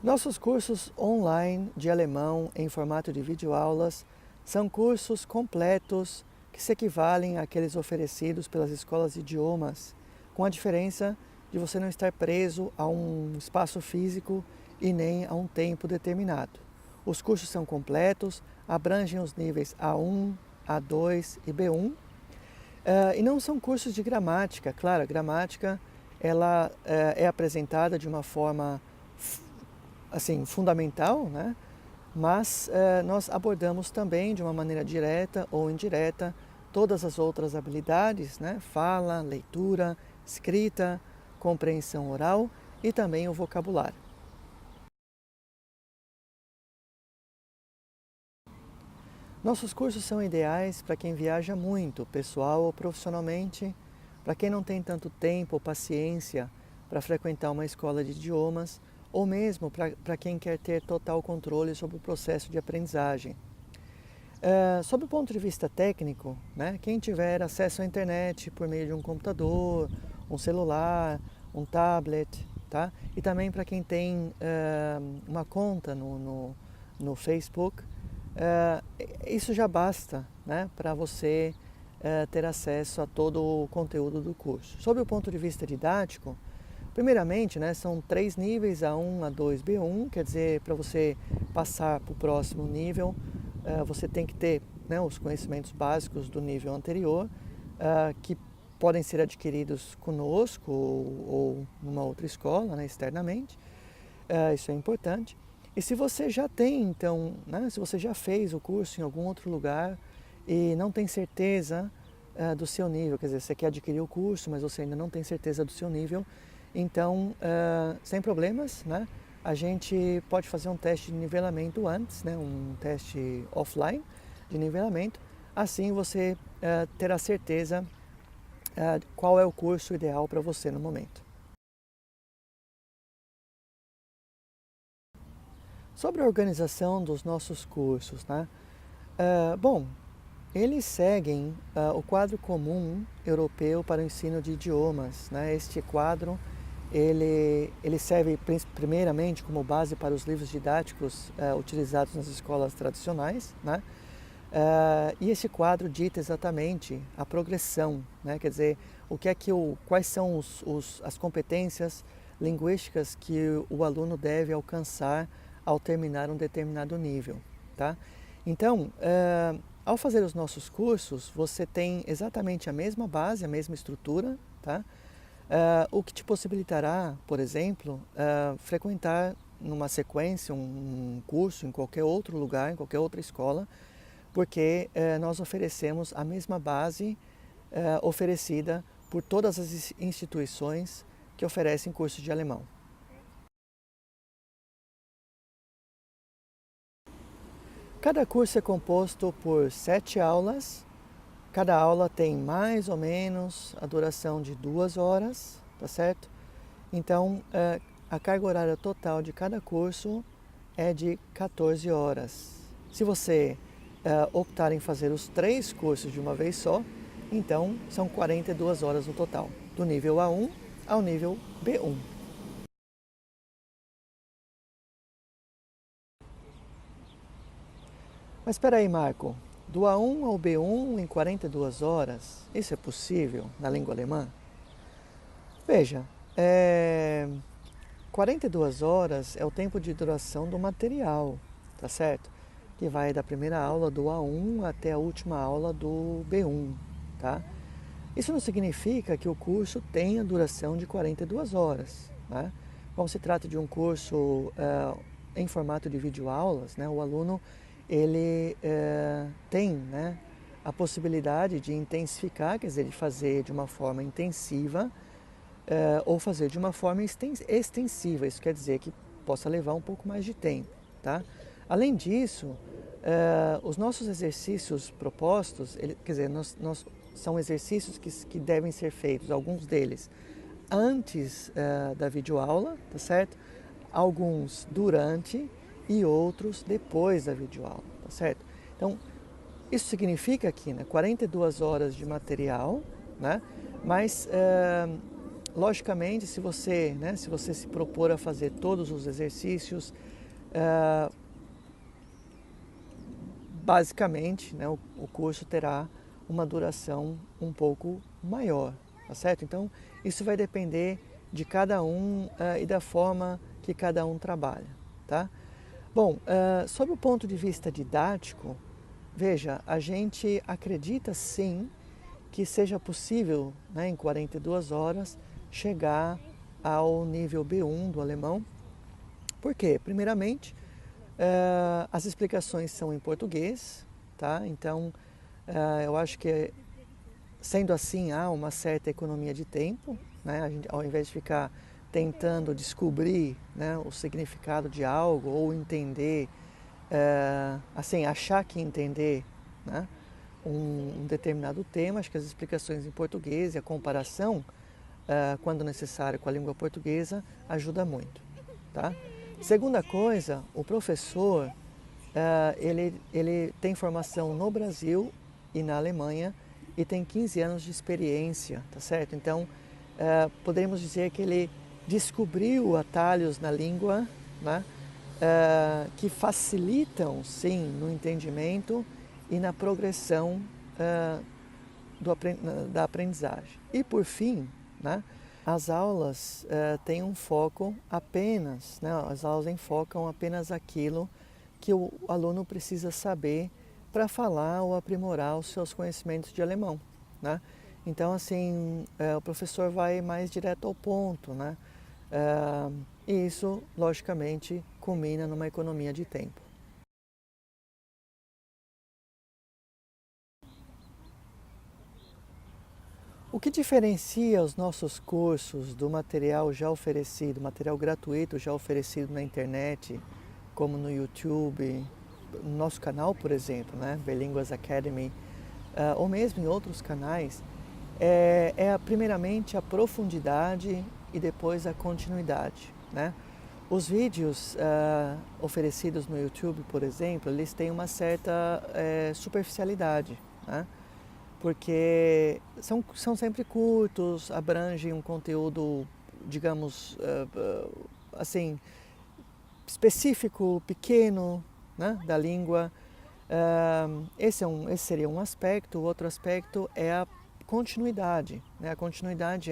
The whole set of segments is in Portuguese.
Nossos cursos online de alemão em formato de videoaulas são cursos completos que se equivalem àqueles oferecidos pelas escolas de idiomas, com a diferença de você não estar preso a um espaço físico e nem a um tempo determinado. Os cursos são completos, abrangem os níveis A1, A2 e B1, e não são cursos de gramática. Claro, a gramática ela é apresentada de uma forma assim, fundamental, né? Mas nós abordamos também de uma maneira direta ou indireta todas as outras habilidades, né? Fala, leitura, escrita, compreensão oral e também o vocabulário. Nossos cursos são ideais para quem viaja muito, pessoal ou profissionalmente, para quem não tem tanto tempo ou paciência para frequentar uma escola de idiomas, ou mesmo para quem quer ter total controle sobre o processo de aprendizagem. Sob o ponto de vista técnico, né, quem tiver acesso à internet por meio de um computador, um celular, um tablet, tá? E também para quem tem uma conta no Facebook, isso já basta, né, para você ter acesso a todo o conteúdo do curso. Sob o ponto de vista didático, primeiramente, né, são 3 níveis, A1, A2, B1, quer dizer, para você passar para o próximo nível, você tem que ter, né, os conhecimentos básicos do nível anterior, que podem ser adquiridos conosco ou numa outra escola, né, externamente. Isso é importante. E se você já tem, então, né, se você já fez o curso em algum outro lugar e não tem certeza do seu nível, quer dizer, você quer adquirir o curso, mas você ainda não tem certeza do seu nível, então, sem problemas, né, a gente pode fazer um teste de nivelamento antes, né, um teste offline de nivelamento, assim você terá certeza qual é o curso ideal para você no momento. Sobre a organização dos nossos cursos, né? Bom, eles seguem o quadro comum europeu para o ensino de idiomas, né? Este quadro ele serve primeiramente como base para os livros didáticos utilizados nas escolas tradicionais, né? E esse quadro dita exatamente a progressão, né? Quer dizer, quais são as competências linguísticas que o aluno deve alcançar ao terminar um determinado nível, tá? Então, ao fazer os nossos cursos, você tem exatamente a mesma base, a mesma estrutura, tá? O que te possibilitará, por exemplo, frequentar numa sequência um curso em qualquer outro lugar, em qualquer outra escola, porque nós oferecemos a mesma base oferecida por todas as instituições que oferecem cursos de alemão. Cada curso é composto por 7 aulas. Cada aula tem mais ou menos a duração de 2 horas, tá certo? Então, a carga horária total de cada curso é de 14 horas. Se você optar em fazer os 3 cursos de uma vez só, então são 42 horas no total, do nível A1 ao nível B1. Mas espera aí, Marco, do A1 ao B1 em 42 horas, isso é possível na língua alemã? Veja, 42 horas é o tempo de duração do material, tá certo? Que vai da primeira aula do A1 até a última aula do B1, tá? Isso não significa que o curso tenha duração de 42 horas, né? Como se trata de um curso em formato de videoaulas, né? O aluno ele tem, né, a possibilidade de intensificar, quer dizer, de fazer de uma forma intensiva ou fazer de uma forma extensiva. Isso quer dizer que possa levar um pouco mais de tempo, tá? Além disso, os nossos exercícios propostos, quer dizer, são exercícios que devem ser feitos, alguns deles, antes da videoaula, tá certo? Alguns durante e outros depois da videoaula, tá certo? Então, isso significa que, né, 42 horas de material, né? Mas logicamente, se você, né, se você se propor a fazer todos os exercícios, basicamente, né, o curso terá uma duração um pouco maior, tá certo? Então, isso vai depender de cada um e da forma que cada um trabalha, tá? Bom, sob o ponto de vista didático, veja, a gente acredita sim que seja possível, né, em 42 horas, chegar ao nível B1 do alemão. Por quê? Primeiramente, as explicações são em português, tá? Então, eu acho que, sendo assim, há uma certa economia de tempo, né? A gente, ao invés de ficar tentando descobrir, né, o significado de algo ou entender, assim, achar que entender, né, um determinado tema, acho que as explicações em português e a comparação, quando necessário, com a língua portuguesa, ajuda muito, tá? Segunda coisa, o professor, ele tem formação no Brasil e na Alemanha e tem 15 anos de experiência, tá certo? Então, poderíamos dizer que ele descobriu atalhos na língua, né, que facilitam, sim, no entendimento e na progressão da aprendizagem. E por fim, né, as aulas têm um foco apenas, né, as aulas enfocam apenas aquilo que o aluno precisa saber para falar ou aprimorar os seus conhecimentos de alemão, né? Então, assim, o professor vai mais direto ao ponto, né? E isso, logicamente, culmina numa economia de tempo. O que diferencia os nossos cursos do material já oferecido, material gratuito já oferecido na internet, como no YouTube, no nosso canal, por exemplo, né, Bilínguas Academy, ou mesmo em outros canais, primeiramente a profundidade e depois a continuidade, né? Os vídeos oferecidos no YouTube, por exemplo, eles têm uma certa superficialidade, né? Porque são sempre curtos, abrangem um conteúdo, digamos, assim, específico, pequeno, né, da língua. Esse seria um aspecto. O outro aspecto é a continuidade, né? A continuidade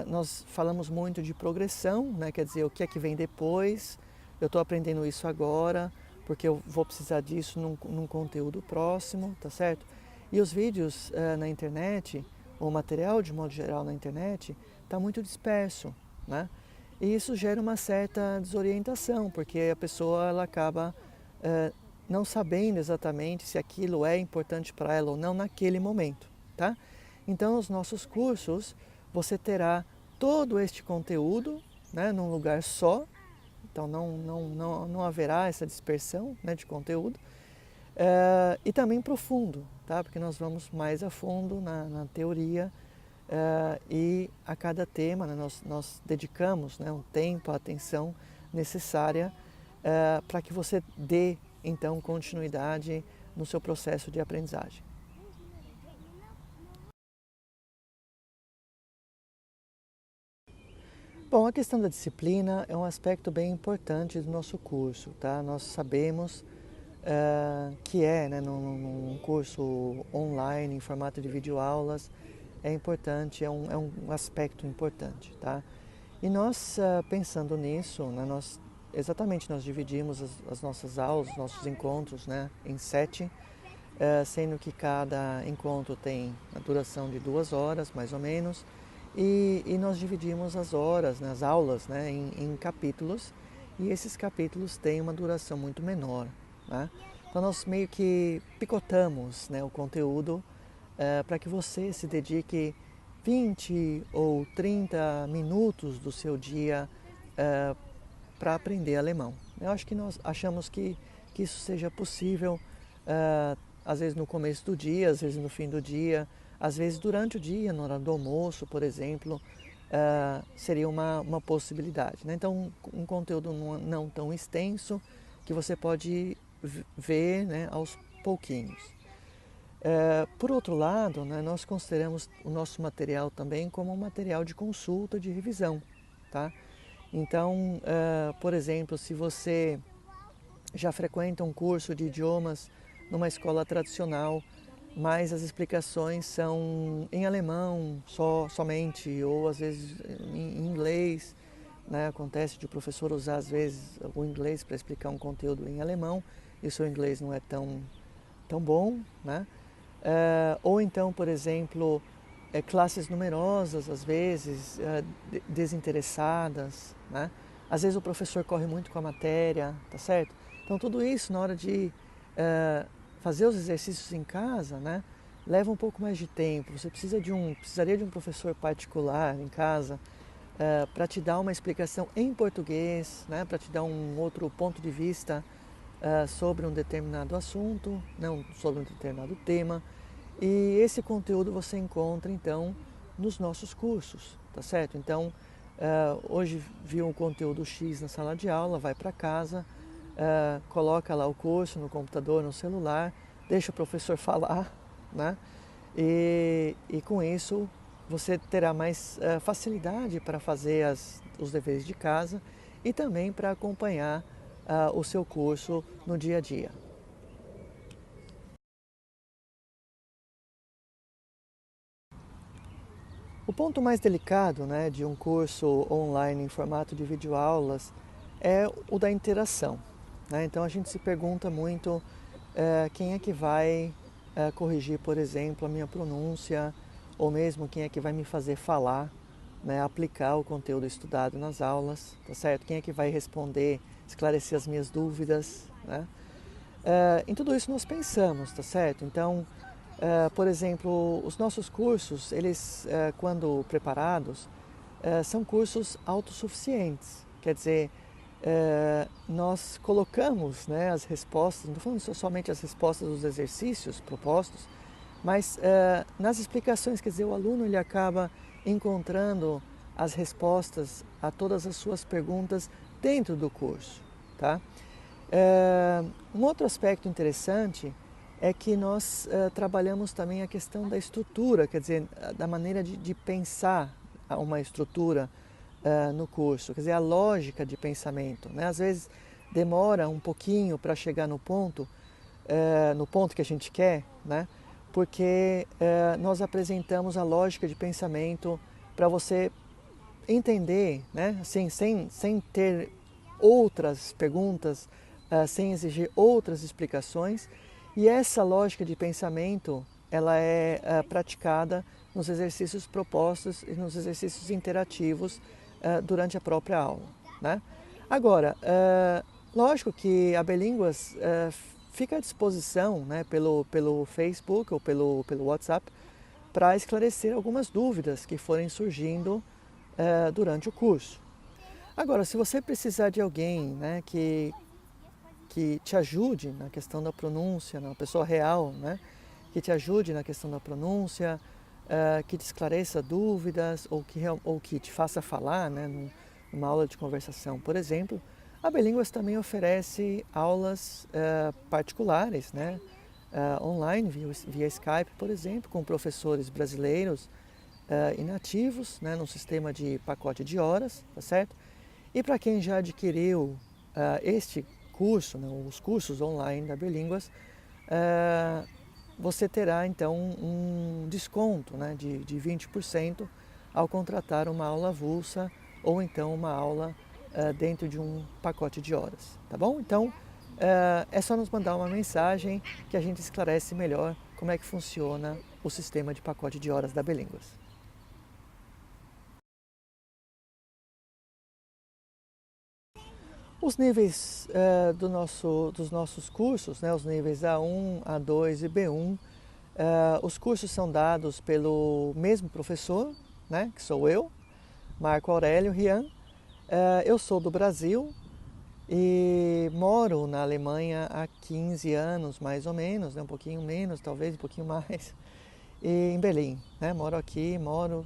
nós falamos muito de progressão, né? Quer dizer, o que é que vem depois, eu estou aprendendo isso agora, porque eu vou precisar disso num conteúdo próximo, tá certo? E os vídeos na internet, o material de modo geral na internet, está muito disperso, né? E isso gera uma certa desorientação, porque a pessoa ela acaba não sabendo exatamente se aquilo é importante para ela ou não naquele momento, tá? Então, os nossos cursos, você terá todo este conteúdo, né, num lugar só, então não haverá essa dispersão, né, de conteúdo, e também profundo, tá? Porque nós vamos mais a fundo na teoria e a cada tema, né, nós dedicamos, né, um tempo, a atenção necessária para que você dê então continuidade no seu processo de aprendizagem. Bom, a questão da disciplina é um aspecto bem importante do nosso curso, tá? Nós sabemos que né, num curso online, em formato de videoaulas, é importante, é um aspecto importante, tá? E nós, pensando nisso, né, nós dividimos as nossas aulas, os nossos encontros, né, em 7, sendo que cada encontro tem a duração de 2 horas, mais ou menos, e nós dividimos as horas, né, as aulas, né, em capítulos, e esses capítulos têm uma duração muito menor, né? Então nós meio que picotamos, né, o conteúdo para que você se dedique 20 ou 30 minutos do seu dia para aprender alemão. Eu acho que nós achamos que isso seja possível, às vezes no começo do dia, às vezes no fim do dia, às vezes durante o dia, na hora do almoço, por exemplo, seria uma possibilidade, né? Então, um conteúdo não tão extenso que você pode ver, né, aos pouquinhos. Por outro lado, né, nós consideramos o nosso material também como um material de consulta, de revisão, tá? Então, por exemplo, se você já frequenta um curso de idiomas numa escola tradicional, mas as explicações são em alemão somente, ou às vezes em inglês, né? Acontece de o professor usar às vezes o inglês para explicar um conteúdo em alemão e o seu inglês não é tão bom, né? Ou então, por exemplo, classes numerosas, às vezes, desinteressadas, né? Às vezes o professor corre muito com a matéria, tá certo? Então tudo isso na hora de fazer os exercícios em casa, né? Leva um pouco mais de tempo. Você precisaria de um professor particular em casa para te dar uma explicação em português, né? Para te dar um outro ponto de vista sobre um determinado assunto, não sobre um determinado tema. E esse conteúdo você encontra então nos nossos cursos, tá certo? Então, hoje viu um conteúdo X na sala de aula, vai para casa, coloca lá o curso no computador, no celular, deixa o professor falar, né? E com isso você terá mais facilidade para fazer os deveres de casa e também para acompanhar o seu curso no dia a dia. O ponto mais delicado, né, de um curso online em formato de videoaulas é o da interação, né? Então a gente se pergunta muito quem é que vai corrigir, por exemplo, a minha pronúncia, ou mesmo quem é que vai me fazer falar, né, aplicar o conteúdo estudado nas aulas, tá certo? Quem é que vai responder, esclarecer as minhas dúvidas, né? Em tudo isso nós pensamos, tá certo? Então, por exemplo, os nossos cursos, eles, quando preparados, são cursos autossuficientes. Quer dizer, nós colocamos, né, as respostas, não estou falando somente as respostas dos exercícios propostos, mas nas explicações, quer dizer, o aluno ele acaba encontrando as respostas a todas as suas perguntas dentro do curso, tá? Um outro aspecto interessante é que nós trabalhamos também a questão da estrutura, quer dizer, da maneira de pensar uma estrutura no curso, quer dizer, a lógica de pensamento, né? Às vezes demora um pouquinho para chegar no ponto que a gente quer, né? Porque nós apresentamos a lógica de pensamento para você entender, né? Assim, sem ter outras perguntas, sem exigir outras explicações. E essa lógica de pensamento, ela é praticada nos exercícios propostos e nos exercícios interativos durante a própria aula, né? Agora, lógico que a Belínguas fica à disposição, né, pelo Facebook ou pelo WhatsApp para esclarecer algumas dúvidas que forem surgindo durante o curso. Agora, se você precisar de alguém, né, que te ajude na questão da pronúncia, uma pessoa real, né, que te ajude na questão da pronúncia, que te esclareça dúvidas ou que te faça falar, né, numa aula de conversação, por exemplo, a Belínguas também oferece aulas particulares, né, online, via Skype, por exemplo, com professores brasileiros e nativos, né, num sistema de pacote de horas, tá certo? E para quem já adquiriu este curso, né, os cursos online da Belínguas, você terá então um desconto, né, de 20% ao contratar uma aula avulsa ou então uma aula dentro de um pacote de horas, tá bom? Então é só nos mandar uma mensagem que a gente esclarece melhor como é que funciona o sistema de pacote de horas da Belínguas. Os níveis dos nossos cursos, né, os níveis A1, A2 e B1, os cursos são dados pelo mesmo professor, né, que sou eu, Marco Aurélio Rian. Eu sou do Brasil e moro na Alemanha há 15 anos, mais ou menos, né, um pouquinho menos, talvez um pouquinho mais, e em Berlim, né,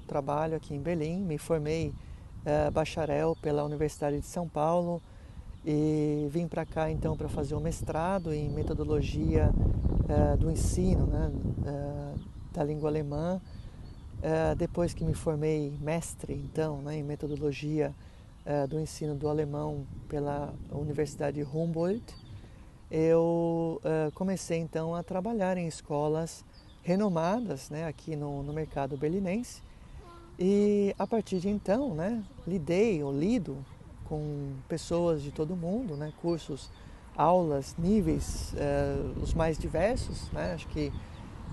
trabalho aqui em Berlim, me formei bacharel pela Universidade de São Paulo, e vim para cá então para fazer um mestrado em metodologia do ensino, né, da língua alemã. Depois que me formei mestre, então, né, em metodologia do ensino do alemão pela Universidade Humboldt, eu comecei então a trabalhar em escolas renomadas, né, aqui no mercado berlinense. E a partir de então, né, lido com pessoas de todo mundo, né, cursos, aulas, níveis, os mais diversos, né, acho que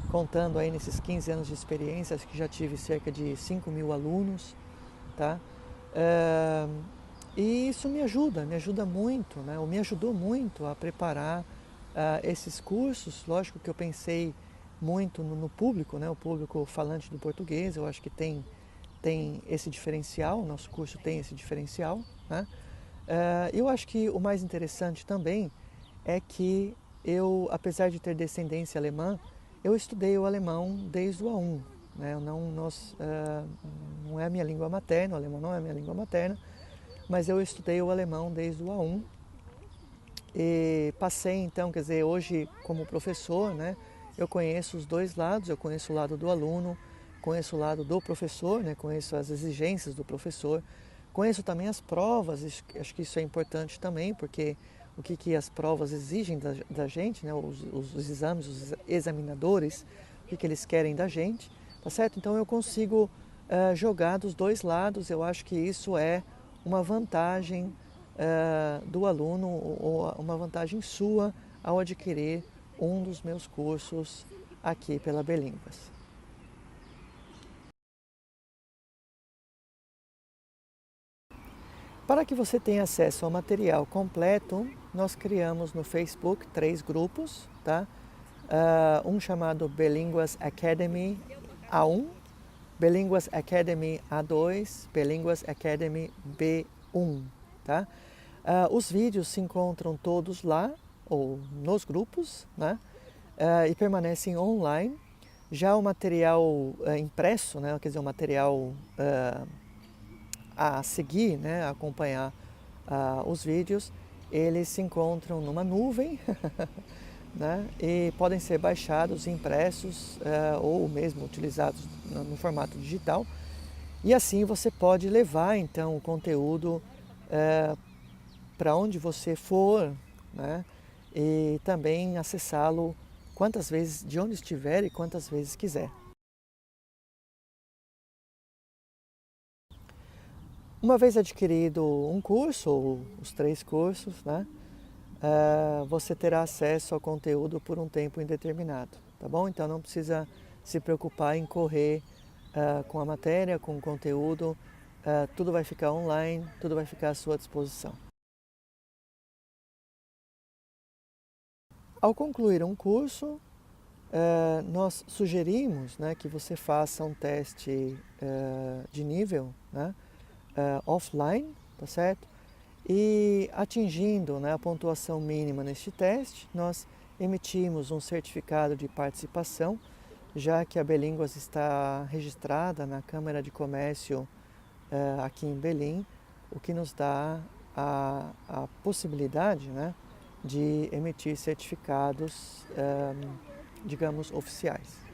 contando aí nesses 15 anos de experiência, acho que já tive cerca de 5.000 alunos, tá? E isso me ajuda muito, né, ou me ajudou muito a preparar esses cursos. Lógico que eu pensei muito no público, né, o público falante do português, eu acho que tem esse diferencial, o nosso curso tem esse diferencial, né? Eu acho que o mais interessante também é que eu, apesar de ter descendência alemã, eu estudei o alemão desde o A1, né? Não é a minha língua materna, o alemão não é a minha língua materna, mas eu estudei o alemão desde o A1 e passei então, quer dizer, hoje como professor, né? Eu conheço os dois lados, eu conheço o lado do aluno, conheço o lado do professor, né? Conheço as exigências do professor, conheço também as provas, acho que isso é importante também, porque o que as provas exigem da gente, né? Os exames, os examinadores, o que eles querem da gente, tá certo? Então eu consigo jogar dos dois lados, eu acho que isso é uma vantagem do aluno, ou uma vantagem sua ao adquirir um dos meus cursos aqui pela Belínguas. Para que você tenha acesso ao material completo, nós criamos no Facebook 3 grupos, tá? Um chamado Belínguas Academy A1, Belínguas Academy A2, Belínguas Academy B1, tá? Os vídeos se encontram todos lá, ou nos grupos, né? E permanecem online. Já o material impresso, né? Quer dizer, o material a seguir, né, a acompanhar os vídeos, eles se encontram numa nuvem, né, e podem ser baixados, impressos ou mesmo utilizados no formato digital. E assim você pode levar então o conteúdo para onde você for, né, e também acessá-lo quantas vezes, de onde estiver e quantas vezes quiser. Uma vez adquirido um curso, ou os 3 cursos, né, você terá acesso ao conteúdo por um tempo indeterminado, tá bom? Então não precisa se preocupar em correr com a matéria, com o conteúdo, tudo vai ficar online, tudo vai ficar à sua disposição. Ao concluir um curso, nós sugerimos, né, que você faça um teste de nível, né, offline, tá certo? E atingindo, né, a pontuação mínima neste teste, nós emitimos um certificado de participação, já que a Belínguas está registrada na Câmara de Comércio aqui em Belém, o que nos dá a possibilidade, né, de emitir certificados, digamos, oficiais.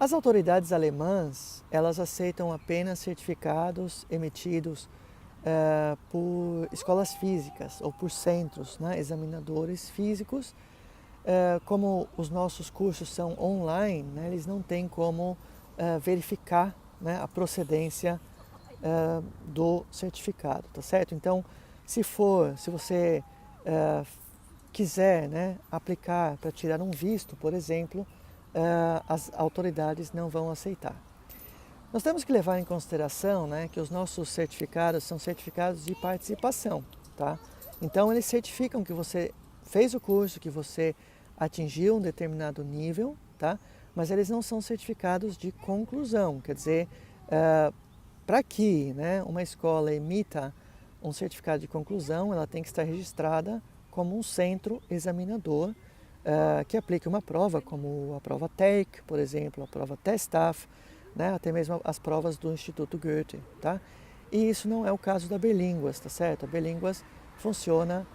As autoridades alemãs, elas aceitam apenas certificados emitidos por escolas físicas ou por centros, né, examinadores físicos. Como os nossos cursos são online, né, eles não têm como verificar, né, a procedência do certificado, tá certo? Então, se você quiser, né, aplicar para tirar um visto, por exemplo, as autoridades não vão aceitar. Nós temos que levar em consideração, né, que os nossos certificados são certificados de participação, tá? Então eles certificam que você fez o curso, que você atingiu um determinado nível, tá? Mas eles não são certificados de conclusão, quer dizer, para que, né, uma escola emita um certificado de conclusão, ela tem que estar registrada como um centro examinador que aplique uma prova, como a prova TEC, por exemplo, a prova TESTAF, né, até mesmo as provas do Instituto Goethe, tá? E isso não é o caso da Belínguas, tá certo? A Belínguas funciona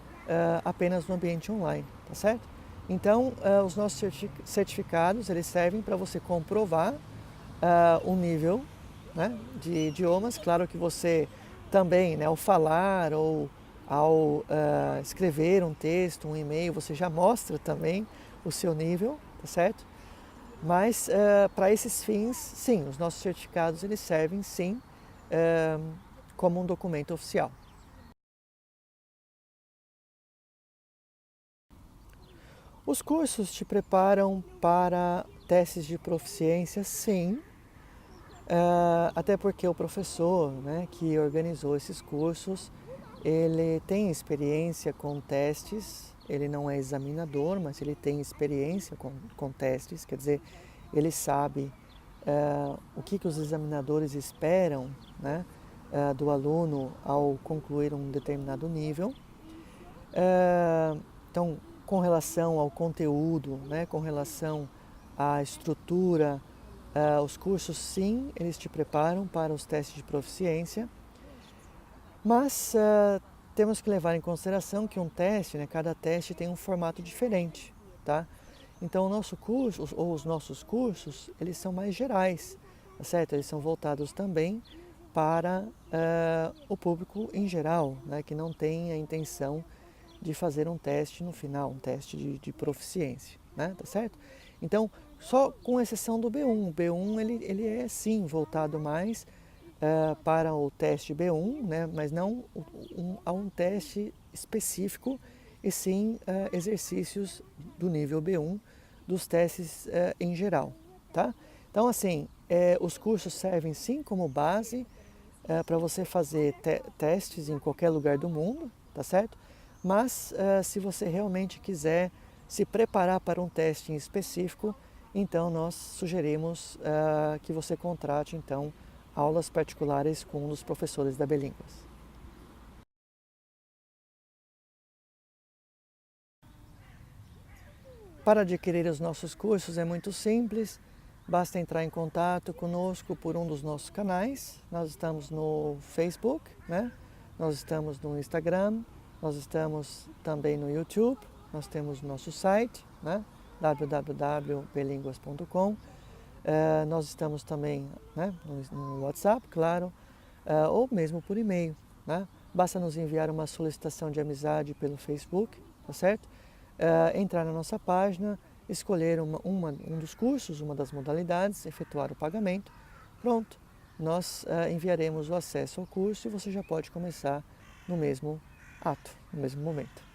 apenas no ambiente online, tá certo? Então, os nossos certificados, eles servem para você comprovar o nível, né, de idiomas. Claro que você também, né, ao falar ou ao escrever um texto, um e-mail, você já mostra também o seu nível, tá certo? Mas para esses fins, sim, os nossos certificados eles servem sim como um documento oficial. Os cursos te preparam para testes de proficiência, sim, até porque o professor, né, que organizou esses cursos, ele tem experiência com testes, ele não é examinador, mas ele tem experiência com testes, quer dizer, ele sabe o que os examinadores esperam, né, do aluno ao concluir um determinado nível. Então, com relação ao conteúdo, né, com relação à estrutura, os cursos sim, eles te preparam para os testes de proficiência, mas temos que levar em consideração que um teste, né, cada teste tem um formato diferente, tá? Então o nosso curso, ou os nossos cursos, eles são mais gerais, tá certo? Eles são voltados também para o público em geral, né, que não tem a intenção de fazer um teste no final, um teste de proficiência, né, tá certo? Então, só com exceção do B1, o B1 ele é sim voltado mais para o teste B1, né, mas não a um teste específico, e sim exercícios do nível B1 dos testes em geral, tá? Então, assim, os cursos servem sim como base para você fazer testes em qualquer lugar do mundo, tá certo? Mas se você realmente quiser se preparar para um teste em específico, então nós sugerimos que você contrate então aulas particulares com um dos professores da Belínguas. Para adquirir os nossos cursos é muito simples, basta entrar em contato conosco por um dos nossos canais. Nós estamos no Facebook, né? Nós estamos no Instagram, nós estamos também no YouTube, nós temos nosso site, né? www.belinguas.com. Nós estamos também, né, no WhatsApp, claro, ou mesmo por e-mail, né? Basta nos enviar uma solicitação de amizade pelo Facebook, tá certo? Entrar na nossa página, escolher um dos cursos, uma das modalidades, efetuar o pagamento. Pronto, nós enviaremos o acesso ao curso e você já pode começar no mesmo ato, no mesmo momento.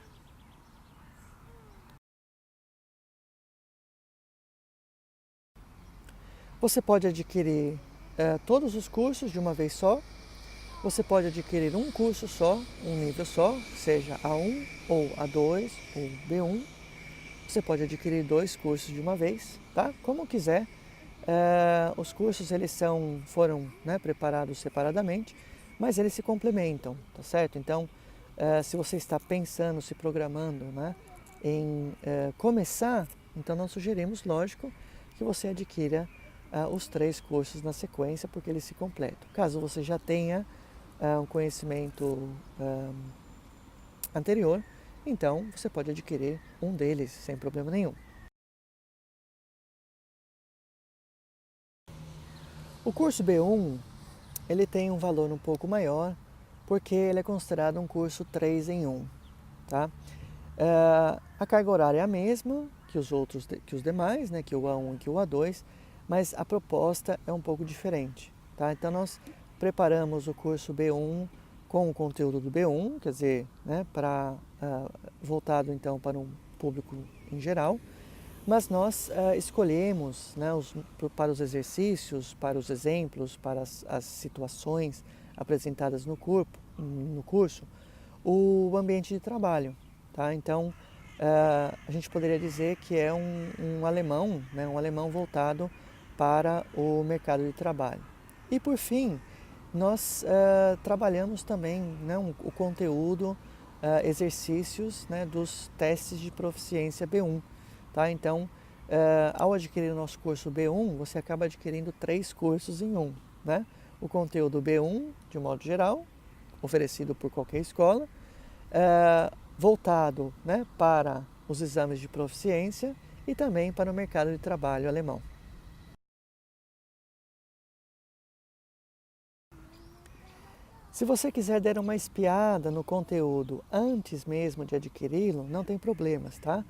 Você pode adquirir todos os cursos de uma vez só. Você pode adquirir um curso só, um nível só, seja A1 ou A2 ou B1. Você pode adquirir 2 cursos de uma vez, tá? Como quiser. Os cursos foram, né, preparados separadamente, mas eles se complementam, tá certo? Então, se você está pensando, se programando, né, em começar, então nós sugerimos, lógico, que você adquira os 3 cursos na sequência, porque eles se completam. Caso você já tenha um conhecimento anterior, então você pode adquirir um deles sem problema nenhum. O curso B1 ele tem um valor um pouco maior porque ele é considerado um curso 3 em 1. Tá? A carga horária é a mesma que os demais, né, que o A1 e que o A2, mas a proposta é um pouco diferente. Tá? Então nós preparamos o curso B1 com o conteúdo do B1, quer dizer, né, voltado então para um público em geral, mas nós escolhemos, né, para os exercícios, para os exemplos, para as situações apresentadas no curso, o ambiente de trabalho. Tá? Então, a gente poderia dizer que é um alemão, né, um alemão voltado para o mercado de trabalho. E por fim, nós trabalhamos também, né, o conteúdo, exercícios, né, dos testes de proficiência B1. Tá? Então, ao adquirir o nosso curso B1, você acaba adquirindo 3 cursos em um. Né? O conteúdo B1, de modo geral, oferecido por qualquer escola, voltado, né, para os exames de proficiência e também para o mercado de trabalho alemão. Se você quiser dar uma espiada no conteúdo antes mesmo de adquiri-lo, não tem problemas, tá?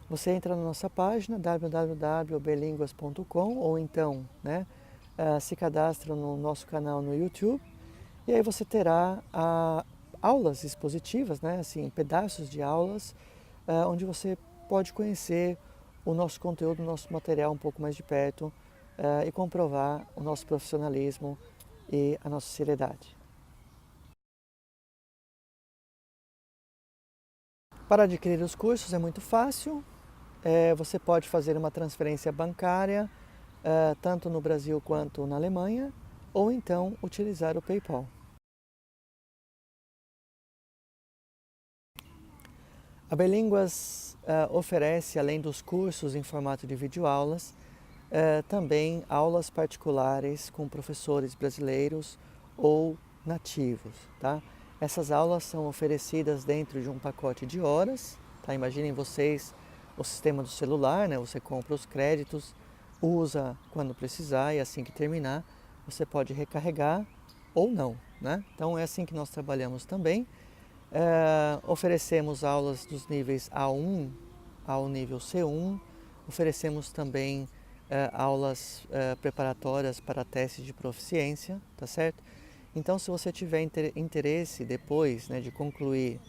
Você entra na nossa página www.berlinguas.com ou então, né, se cadastra no nosso canal no YouTube e aí você terá aulas expositivas, né, assim, pedaços de aulas onde você pode conhecer o nosso conteúdo, o nosso material um pouco mais de perto e comprovar o nosso profissionalismo e a nossa seriedade. Para adquirir os cursos é muito fácil, você pode fazer uma transferência bancária tanto no Brasil quanto na Alemanha ou então utilizar o PayPal. A Berlínguas oferece, além dos cursos em formato de videoaulas, também aulas particulares com professores brasileiros ou nativos, tá? Essas aulas são oferecidas dentro de um pacote de horas, tá? Imaginem vocês o sistema do celular, né? Você compra os créditos, usa quando precisar e assim que terminar, você pode recarregar ou não, né? Então é assim que nós trabalhamos também. Oferecemos aulas dos níveis A1 ao nível C1, oferecemos também aulas preparatórias para testes de proficiência, tá certo? Então, se você tiver interesse depois, né, de concluir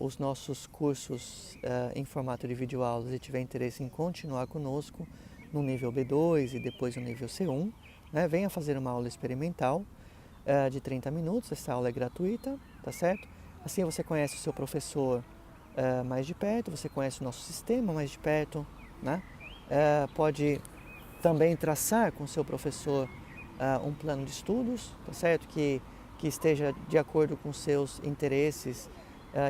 os nossos cursos em formato de videoaulas e tiver interesse em continuar conosco no nível B2 e depois no nível C1, né, venha fazer uma aula experimental de 30 minutos, essa aula é gratuita, tá certo? Assim você conhece o seu professor mais de perto, você conhece o nosso sistema mais de perto, né? Pode também traçar com o seu professor um plano de estudos, tá certo? Que esteja de acordo com os seus interesses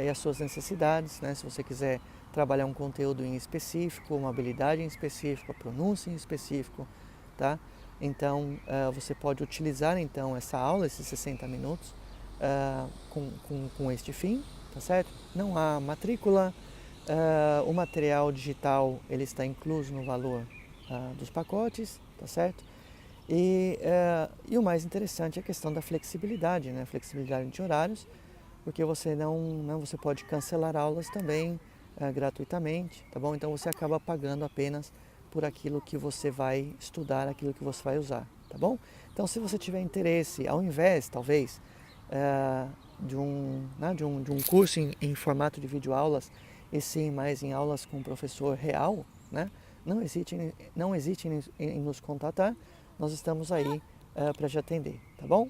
e as suas necessidades, né? Se você quiser trabalhar um conteúdo em específico, uma habilidade em específico, a pronúncia em específico, tá? Então, você pode utilizar então essa aula, esses 60 minutos, com este fim, tá certo? Não há matrícula, o material digital ele está incluso no valor dos pacotes, tá certo? E o mais interessante é a questão da flexibilidade, né? Flexibilidade de horários, porque você pode cancelar aulas também gratuitamente, tá bom? Então você acaba pagando apenas por aquilo que você vai estudar, aquilo que você vai usar, tá bom? Então se você tiver interesse, ao invés, talvez, de um curso em formato de videoaulas, e sim mais em aulas com um professor real, né? Não hesite em nos contatar, nós estamos aí para te atender, tá bom?